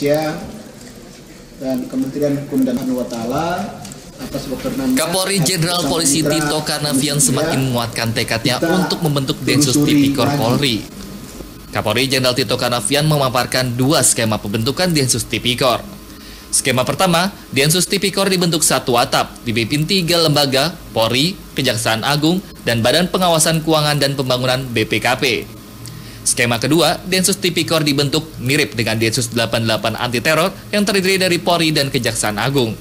Indonesia dan Kementerian Hukum dan HAM atas berkenan. Kapolri Jenderal Polisi Tito Karnavian semakin menguatkan tekadnya untuk membentuk Densus Tipikor Polri. Kapolri Jenderal Tito Karnavian memaparkan dua skema pembentukan Densus Tipikor. Skema pertama, Densus Tipikor dibentuk satu atap, dipimpin 3 lembaga, Polri, Kejaksaan Agung, dan Badan Pengawasan Keuangan dan Pembangunan BPKP. Skema kedua, Densus Tipikor dibentuk mirip dengan Densus 88 anti teror yang terdiri dari Polri dan Kejaksaan Agung.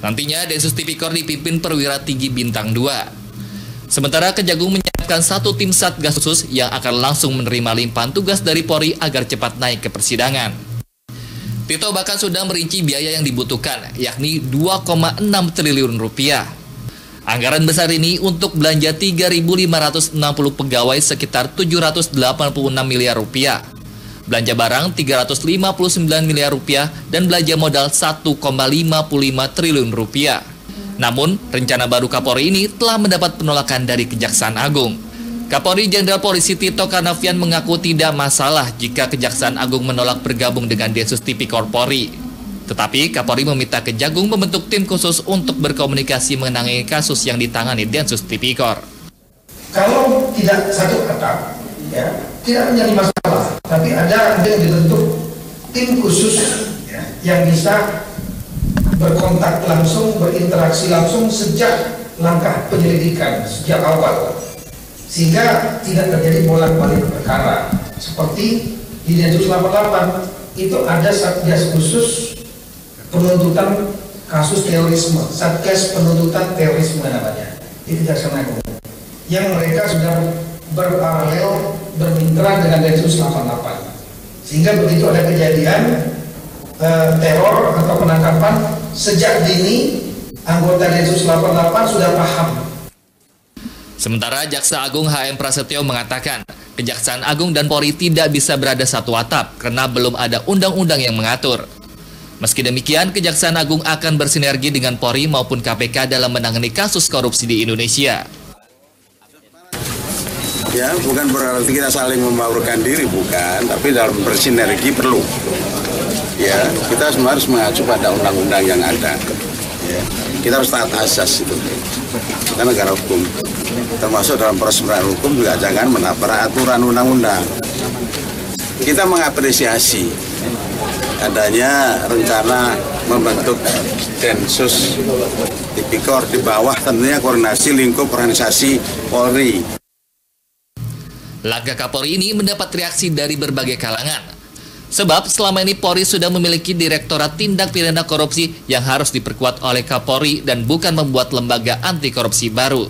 Nantinya Densus Tipikor dipimpin perwira tinggi bintang 2. Sementara Kejagung menyiapkan satu tim satgas khusus yang akan langsung menerima limpahan tugas dari Polri agar cepat naik ke persidangan. Tito bahkan sudah merinci biaya yang dibutuhkan, yakni 2,6 triliun rupiah. Anggaran besar ini untuk belanja 3.560 pegawai sekitar 786 miliar rupiah. Belanja barang 359 miliar rupiah dan belanja modal 1,55 triliun rupiah. Namun, rencana baru Kapolri ini telah mendapat penolakan dari Kejaksaan Agung. Kapolri Jenderal Polisi Tito Karnavian mengaku tidak masalah jika Kejaksaan Agung menolak bergabung dengan Densus Tipikor Polri. Tetapi Kapolri meminta Kejagung membentuk tim khusus untuk berkomunikasi mengenai kasus yang ditangani Densus Tipikor. Kalau tidak satu atap, ya, tidak menjadi masalah. Tapi ada yang dibentuk tim khusus yang bisa berkontak langsung, berinteraksi langsung sejak langkah penyelidikan, sejak awal. Sehingga tidak terjadi bolak-balik perkara. Seperti di Densus 88 itu ada satgas khusus penuntutan kasus terorisme, satgas penuntutan terorisme namanya di Kejaksaan Agung, yang mereka sudah berparalel bermitra dengan Densus 88, sehingga begitu ada kejadian teror atau penangkapan sejak dini, anggota Densus 88 sudah paham. Sementara Jaksa Agung HM Prasetyo mengatakan, Kejaksaan Agung dan Polri tidak bisa berada satu atap karena belum ada undang-undang yang mengatur. Meski demikian, Kejaksaan Agung akan bersinergi dengan Polri maupun KPK dalam menangani kasus korupsi di Indonesia. Ya, bukan berarti kita saling membaurkan diri, bukan, tapi dalam bersinergi perlu. Ya, kita semua harus mengacu pada undang-undang yang ada. Ya, kita harus taat asas itu. Kita negara hukum. Termasuk dalam proses penegakan hukum juga jangan menabrak aturan undang-undang. Kita mengapresiasi adanya rencana membentuk Densus Tipikor di bawah tentunya koordinasi lingkup organisasi Polri. Langkah Kapolri ini mendapat reaksi dari berbagai kalangan. Sebab selama ini Polri sudah memiliki Direktorat Tindak Pidana Korupsi yang harus diperkuat oleh Kapolri dan bukan membuat lembaga anti korupsi baru.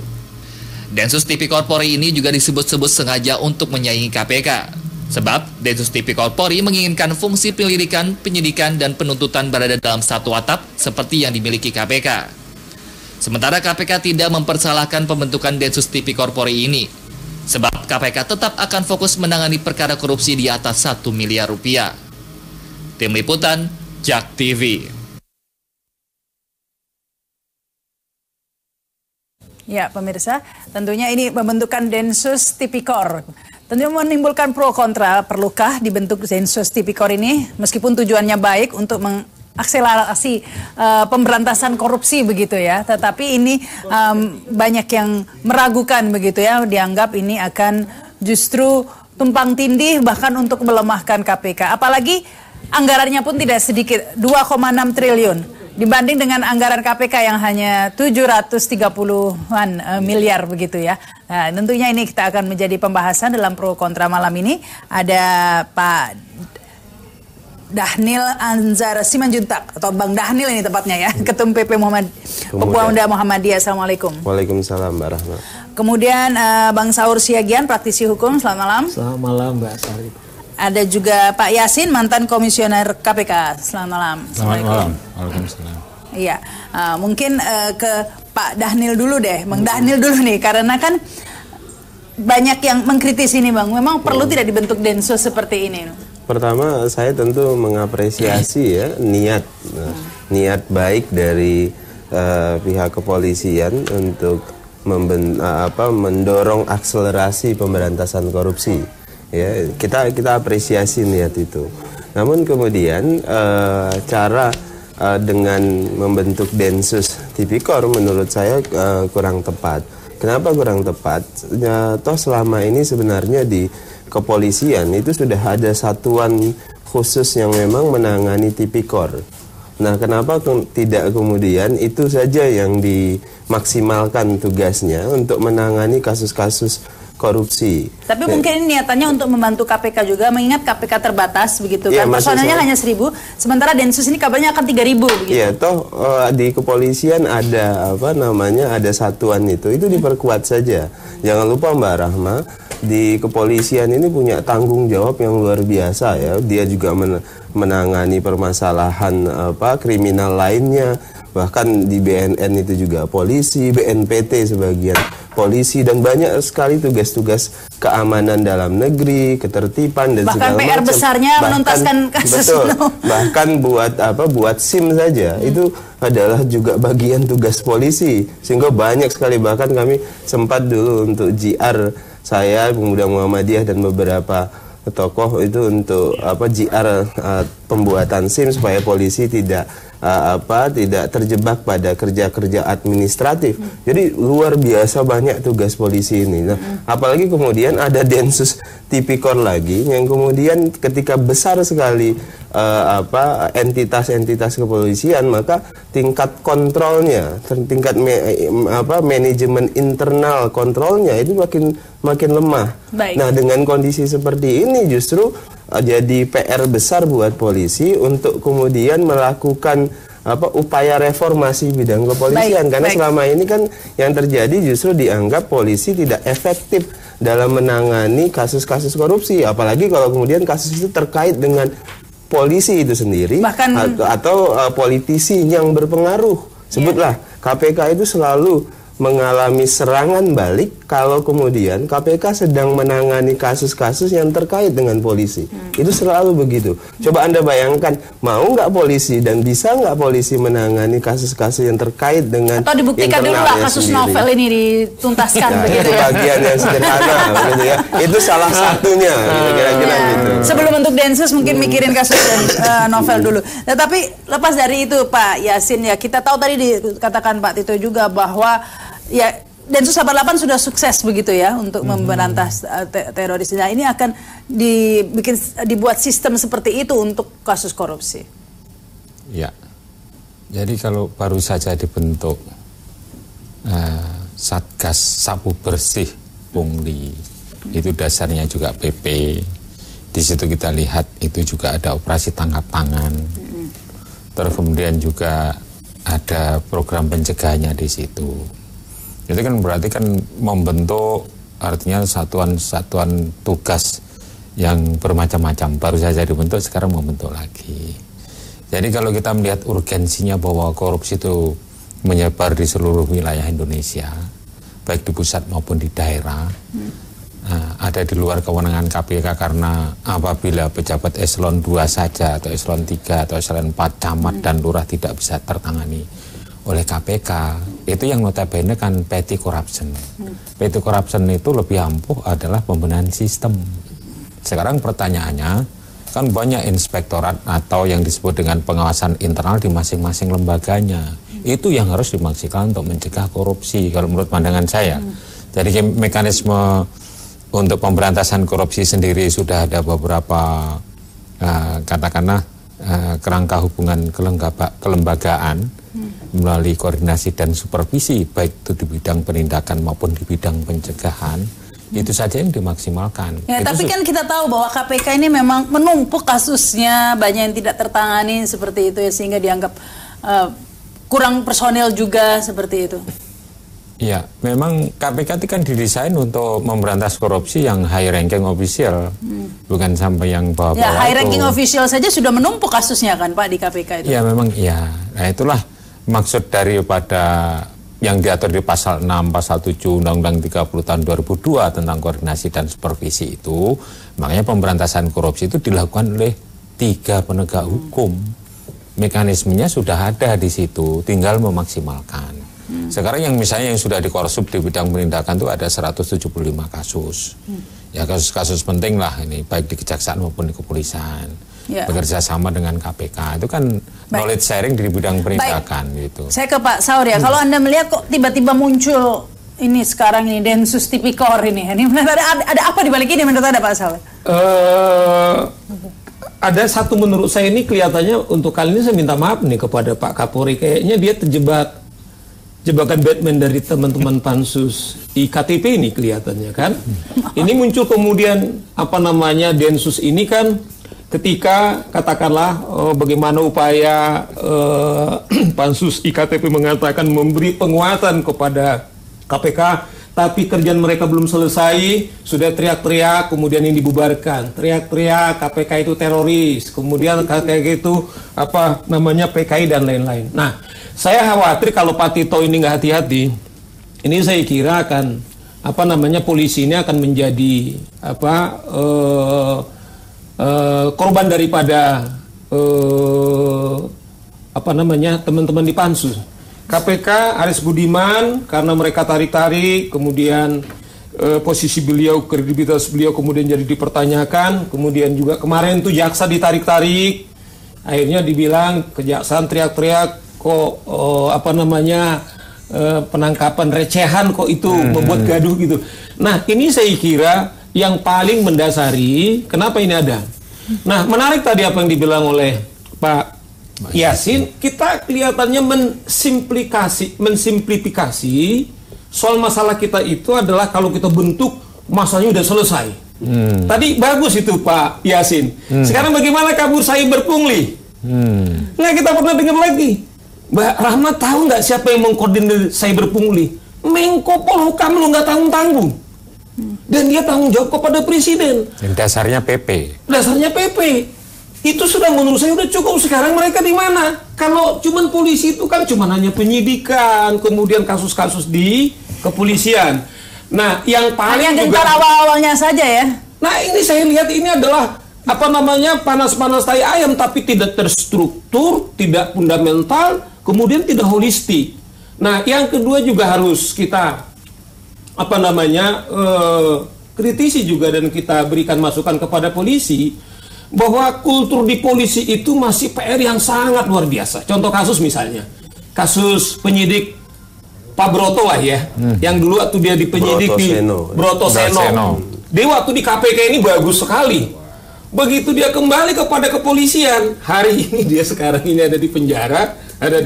Densus Tipikor Polri ini juga disebut-sebut sengaja untuk menyaingi KPK. Sebab Densus Tipikor Polri menginginkan fungsi penyelidikan, penyidikan, dan penuntutan berada dalam satu atap seperti yang dimiliki KPK. Sementara KPK tidak mempersalahkan pembentukan Densus Tipikor Polri ini. Sebab KPK tetap akan fokus menangani perkara korupsi di atas 1 miliar rupiah. Tim Liputan, JAK TV. Ya, pemirsa, tentunya ini pembentukan Densus Tipikor. Tentunya menimbulkan pro kontra, perlukah dibentuk Densus Tipikor ini meskipun tujuannya baik untuk mengakselerasi pemberantasan korupsi begitu ya. Tetapi ini banyak yang meragukan begitu ya, dianggap ini akan justru tumpang tindih bahkan untuk melemahkan KPK. Apalagi anggarannya pun tidak sedikit, 2,6 triliun. Dibanding dengan anggaran KPK yang hanya 730-an miliar begitu ya. Nah, tentunya ini kita akan menjadi pembahasan dalam pro kontra malam ini. Ada Pak Dhanil Anzar Simanjuntak atau Bang Dhanil ini tepatnya ya, Ketum PP Pemuda Muhammadiyah. Assalamualaikum. Waalaikumsalam Mbak Rahma. Kemudian Bang Saur Siagian, praktisi hukum. Selamat malam. Selamat malam Mbak Sari. Ada juga Pak Yasin, mantan komisioner KPK. Selamat malam. Selamat malam. Waalaikumsalam. Iya, mungkin ke Pak Dhanil dulu deh, Bang Dhanil dulu nih, karena kan banyak yang mengkritisi ini Bang. Memang perlu tidak dibentuk Densus seperti ini? Pertama, saya tentu mengapresiasi ya niat baik dari pihak kepolisian untuk mendorong akselerasi pemberantasan korupsi. Ya, kita apresiasi niat itu. Namun kemudian cara dengan membentuk Densus Tipikor menurut saya kurang tepat. Kenapa kurang tepat? Toh selama ini sebenarnya di kepolisian itu sudah ada satuan khusus yang memang menangani tipikor. Nah, kenapa tidak kemudian itu saja yang dimaksimalkan tugasnya untuk menangani kasus-kasus korupsi? Tapi mungkin ini niatannya untuk membantu KPK juga, mengingat KPK terbatas begitu kan, personelnya hanya 1.000, sementara Densus ini kabarnya akan 3.000 begitu. Iya, toh di kepolisian ada ada satuan itu diperkuat saja. Jangan lupa Mbak Rahma, di kepolisian ini punya tanggung jawab yang luar biasa ya. Dia juga menangani permasalahan kriminal lainnya. Bahkan di BNN itu juga polisi, BNPT sebagian polisi, dan banyak sekali tugas-tugas keamanan dalam negeri, ketertiban dan segala macam. Bahkan PR besarnya menuntaskan kasus. Betul. Bahkan buat SIM saja itu adalah juga bagian tugas polisi. Sehingga banyak sekali, bahkan kami sempat dulu untuk JR, saya, Pemuda Muhammadiyah dan beberapa tokoh itu untuk JR pembuatan SIM supaya polisi tidak terjebak pada kerja-kerja administratif. Jadi luar biasa banyak tugas polisi ini. Nah, apalagi kemudian ada Densus Tipikor lagi yang kemudian ketika besar sekali entitas-entitas kepolisian, maka tingkat kontrolnya, tingkat manajemen internal kontrolnya itu makin lemah. Baik. Nah, dengan kondisi seperti ini justru jadi PR besar buat polisi untuk kemudian melakukan upaya reformasi bidang kepolisian. Karena selama ini kan yang terjadi justru dianggap polisi tidak efektif dalam menangani kasus-kasus korupsi, apalagi kalau kemudian kasus itu terkait dengan polisi itu sendiri, atau politisi yang berpengaruh. Sebutlah KPK itu selalu mengalami serangan balik kalau kemudian KPK sedang menangani kasus-kasus yang terkait dengan polisi. Itu selalu begitu. Coba Anda bayangkan, mau nggak polisi dan bisa nggak polisi menangani kasus-kasus yang terkait dengan atau dibuktikan dulu lah kasus sendiri. novel ini dituntaskan begitu itu ya. bagian yang sederhana begitu ya. Itu salah satunya kira-kira gitu. Sebelum untuk Densus mungkin mikirin kasus novel dulu. Nah, tapi lepas dari itu Pak Yasin ya, kita tahu tadi dikatakan Pak Tito juga bahwa ya Densus 88 sudah sukses begitu ya untuk memberantas teroris. Nah, ini akan dibuat sistem seperti itu untuk kasus korupsi. Ya, jadi kalau baru saja dibentuk Satgas Sapu Bersih Pungli, itu dasarnya juga PP. Di situ kita lihat itu juga ada operasi tangkap tangan. Terus kemudian juga ada program pencegahannya di situ. Itu kan berarti kan membentuk artinya satuan-satuan tugas yang bermacam-macam. Baru saja dibentuk, sekarang membentuk lagi. Jadi kalau kita melihat urgensinya bahwa korupsi itu menyebar di seluruh wilayah Indonesia, baik di pusat maupun di daerah, ada di luar kewenangan KPK, karena apabila pejabat eselon 2 saja atau eselon 3 atau eselon 4 camat dan lurah tidak bisa tertangani oleh KPK, itu yang notabene kan petty corruption. Petty corruption itu lebih ampuh adalah pembenahan sistem. Sekarang pertanyaannya, kan banyak inspektorat atau yang disebut dengan pengawasan internal di masing-masing lembaganya. Itu yang harus dimaksimalkan untuk mencegah korupsi, kalau menurut pandangan saya. Jadi mekanisme untuk pemberantasan korupsi sendiri sudah ada beberapa katakanlah kerangka hubungan kelembagaan melalui koordinasi dan supervisi, baik itu di bidang penindakan maupun di bidang pencegahan. Itu saja yang dimaksimalkan. Ya, tapi kan kita tahu bahwa KPK ini memang menumpuk kasusnya, banyak yang tidak tertangani seperti itu ya, sehingga dianggap kurang personel juga seperti itu. Iya, memang KPK itu kan didesain untuk memberantas korupsi yang high ranking official, bukan sampai yang bawah-bawah. Ya, high ranking official saja sudah menumpuk kasusnya kan Pak di KPK itu. Iya, memang iya. Nah, itulah maksud daripada yang diatur di pasal 6, pasal 7 Undang-Undang 30 tahun 2002 tentang koordinasi dan supervisi itu. Makanya pemberantasan korupsi itu dilakukan oleh 3 penegak hukum. Mekanismenya sudah ada di situ, tinggal memaksimalkan. Sekarang yang misalnya yang sudah dikorsub di bidang penindakan itu ada 175 kasus. Ya, kasus-kasus penting lah ini, baik di kejaksaan maupun di kepolisian. bekerja sama dengan KPK. Itu kan knowledge sharing di bidang penindakan gitu. Saya ke Pak Saur ya. Kalau Anda melihat kok tiba-tiba muncul ini sekarang ini Densus Tipikor ini ada apa di balik ini menurut Anda, Pak Saur? Ada satu menurut saya ini kelihatannya untuk kali ini saya minta maaf nih kepada Pak Kapolri, kayaknya dia terjebak jebakan Batman dari teman-teman pansus IKTP ini kelihatannya kan. Ini muncul kemudian Densus ini kan ketika katakanlah bagaimana upaya pansus IKTP mengatakan memberi penguatan kepada KPK, tapi kerjaan mereka belum selesai, sudah teriak-teriak, kemudian ini dibubarkan. Teriak-teriak KPK itu teroris, kemudian kayak gitu PKI dan lain-lain. Nah, saya khawatir kalau Pak Tito ini nggak hati-hati, ini saya kira akan polisi ini akan menjadi korban daripada teman-teman di pansus. KPK Aris Budiman karena mereka tarik-tarik, kemudian posisi beliau, kredibilitas beliau kemudian jadi dipertanyakan, kemudian juga kemarin tuh jaksa ditarik-tarik, akhirnya dibilang kejaksaan teriak-teriak kok penangkapan recehan kok itu membuat gaduh gitu. Nah, ini saya kira yang paling mendasari kenapa ini ada. Nah, menarik tadi apa yang dibilang oleh Pak Yasin, kita kelihatannya mensimplifikasi soal masalah kita itu adalah kalau kita bentuk masalahnya udah selesai. Tadi bagus itu Pak Yasin. Sekarang bagaimana kabur cyber pungli? Nggak kita pernah dengar lagi. Mbak Rahmat tahu nggak siapa yang mengkoordinir cyber pungli? Menko Polhukam lu nggak tanggung-tanggung. Dan dia tanggung jawab kepada presiden. Dan dasarnya PP. Dasarnya PP. Itu sudah menurut saya udah cukup. Sekarang mereka di mana? Kalau cuman polisi itu kan cuman hanya penyidikan, kemudian kasus-kasus di kepolisian. Nah, yang paling hanya juga awal-awalnya saja ya. Nah, ini saya lihat ini adalah panas-panas tai ayam, tapi tidak terstruktur, tidak fundamental, kemudian tidak holistik. Nah, yang kedua juga harus kita kritisi juga dan kita berikan masukan kepada polisi bahwa kultur di polisi itu masih PR yang sangat luar biasa. Contoh kasus misalnya, kasus penyidik Pak Broto lah ya, yang dulu waktu dia di penyidik di Broto Seno. Dia waktu di KPK ini bagus sekali. Begitu dia kembali kepada kepolisian, hari ini dia sekarang ini ada di penjara, ada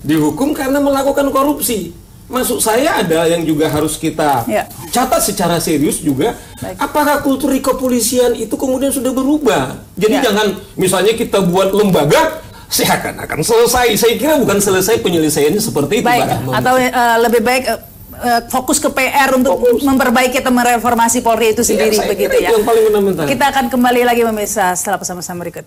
dihukum karena melakukan korupsi. Maksud saya ada yang juga harus kita catat secara serius juga. Apakah kultur di kepolisian itu kemudian sudah berubah? Jadi jangan misalnya kita buat lembaga seakan-akan selesai. Saya kira bukan selesai penyelesaiannya seperti itu. Atau lebih baik fokus ke PR untuk memperbaiki atau mereformasi Polri itu sendiri begitu ya. Yang paling fundamental. Kita akan kembali lagi pemirsa setelah pesan-pesan berikut.